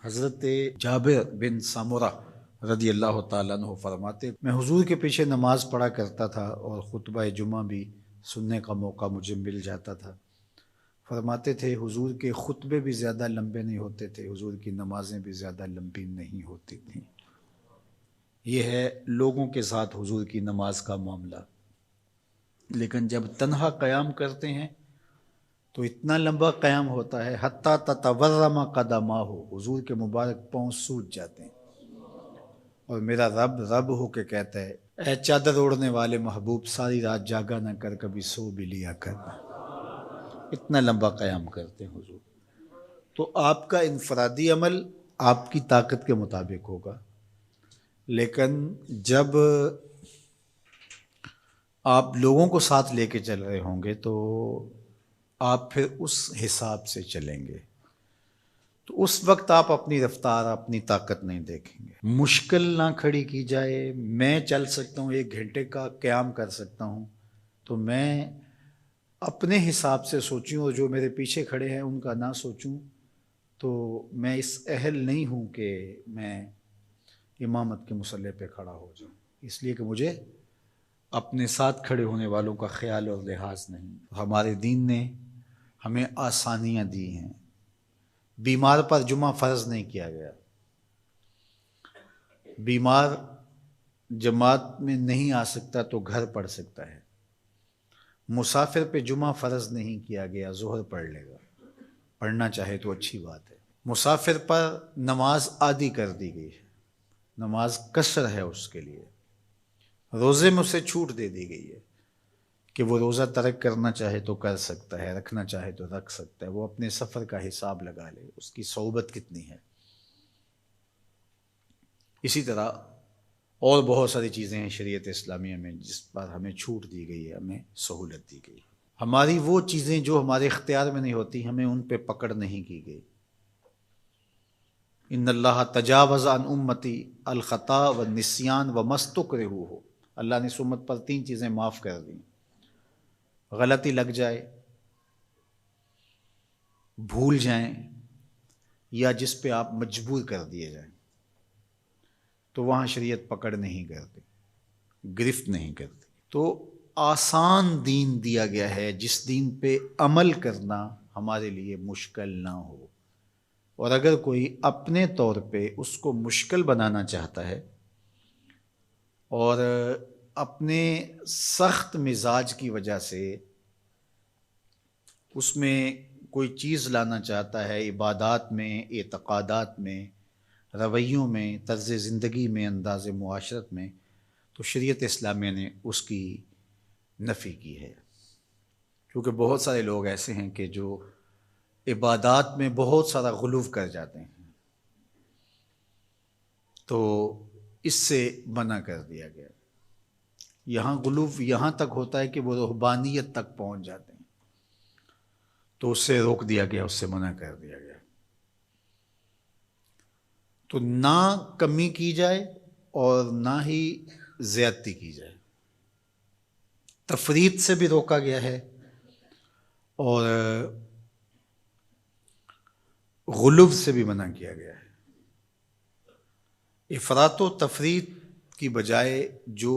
حضرت جابر بن سمرہ رضی اللہ تعالیٰ عنہ فرماتے، میں حضور کے پیچھے نماز پڑھا کرتا تھا اور خطبہ جمعہ بھی سننے کا موقع مجھے مل جاتا تھا۔ فرماتے تھے حضور کے خطبے بھی زیادہ لمبے نہیں ہوتے تھے، حضور کی نمازیں بھی زیادہ لمبی نہیں ہوتی تھیں۔ یہ ہے لوگوں کے ساتھ حضور کی نماز کا معاملہ، لیکن جب تنہا قیام کرتے ہیں تو اتنا لمبا قیام ہوتا ہے حتیٰ تتورم قدماہ، حضور کے مبارک پاؤں سوج جاتے ہیں، اور میرا رب رب ہو کے کہتا ہے، اے چادر اوڑھنے والے محبوب، ساری رات جاگا نہ کر، کبھی سو بھی لیا کر۔ اتنا لمبا قیام کرتے ہیں حضور۔ تو آپ کا انفرادی عمل آپ کی طاقت کے مطابق ہوگا، لیکن جب آپ لوگوں کو ساتھ لے کے چل رہے ہوں گے تو آپ پھر اس حساب سے چلیں گے، تو اس وقت آپ اپنی رفتار اپنی طاقت نہیں دیکھیں گے۔ مشکل نہ کھڑی کی جائے، میں چل سکتا ہوں، 1 گھنٹے کا قیام کر سکتا ہوں، تو میں اپنے حساب سے سوچوں اور جو میرے پیچھے کھڑے ہیں ان کا نہ سوچوں، تو میں اس اہل نہیں ہوں کہ میں امامت کے مصلی پہ کھڑا ہو جاؤں، اس لیے کہ مجھے اپنے ساتھ کھڑے ہونے والوں کا خیال اور لحاظ نہیں۔ ہمارے دین نے ہمیں آسانیاں دی ہیں۔ بیمار پر جمعہ فرض نہیں کیا گیا، بیمار جماعت میں نہیں آ سکتا تو گھر پڑھ سکتا ہے، مسافر پہ جمعہ فرض نہیں کیا گیا، ظہر پڑھ لے گا، پڑھنا چاہے تو اچھی بات ہے۔ مسافر پر نماز عادی کر دی گئی ہے، نماز قصر ہے اس کے لیے، روزے میں اسے چھوٹ دے دی گئی ہے کہ وہ روزہ ترک کرنا چاہے تو کر سکتا ہے، رکھنا چاہے تو رکھ سکتا ہے، وہ اپنے سفر کا حساب لگا لے، اس کی صحبت کتنی ہے۔ اسی طرح اور بہت ساری چیزیں ہیں شریعت اسلامیہ میں جس پر ہمیں چھوٹ دی گئی ہے، ہمیں سہولت دی گئی ہے۔ ہماری وہ چیزیں جو ہمارے اختیار میں نہیں ہوتی، ہمیں ان پہ پکڑ نہیں کی گئی۔ ان اللہ تجاوز عن امتی الخطا والنسیان وما استکرہوا، اللہ نے اس امت پر 3 چیزیں معاف کر دیں: غلطی لگ جائے، بھول جائیں، یا جس پہ آپ مجبور کر دیے جائیں، تو وہاں شریعت پکڑ نہیں کرتی، گرفت نہیں کرتی۔ تو آسان دین دیا گیا ہے جس دین پہ عمل کرنا ہمارے لیے مشکل نہ ہو، اور اگر کوئی اپنے طور پہ اس کو مشکل بنانا چاہتا ہے اور اپنے سخت مزاج کی وجہ سے اس میں کوئی چیز لانا چاہتا ہے، عبادات میں، اعتقادات میں، رویوں میں، طرز زندگی میں، انداز معاشرت میں، تو شریعت اسلامیہ نے اس کی نفی کی ہے، کیونکہ بہت سارے لوگ ایسے ہیں کہ جو عبادات میں بہت سارا غلو کر جاتے ہیں، تو اس سے منع کر دیا گیا۔ یہاں غلو یہاں تک ہوتا ہے کہ وہ رہبانیت تک پہنچ جاتے ہیں، تو اس سے روک دیا گیا، اس سے منع کر دیا گیا۔ تو نہ کمی کی جائے اور نہ ہی زیادتی کی جائے، تفریط سے بھی روکا گیا ہے اور غلو سے بھی منع کیا گیا ہے۔ افراط و تفریط کی بجائے جو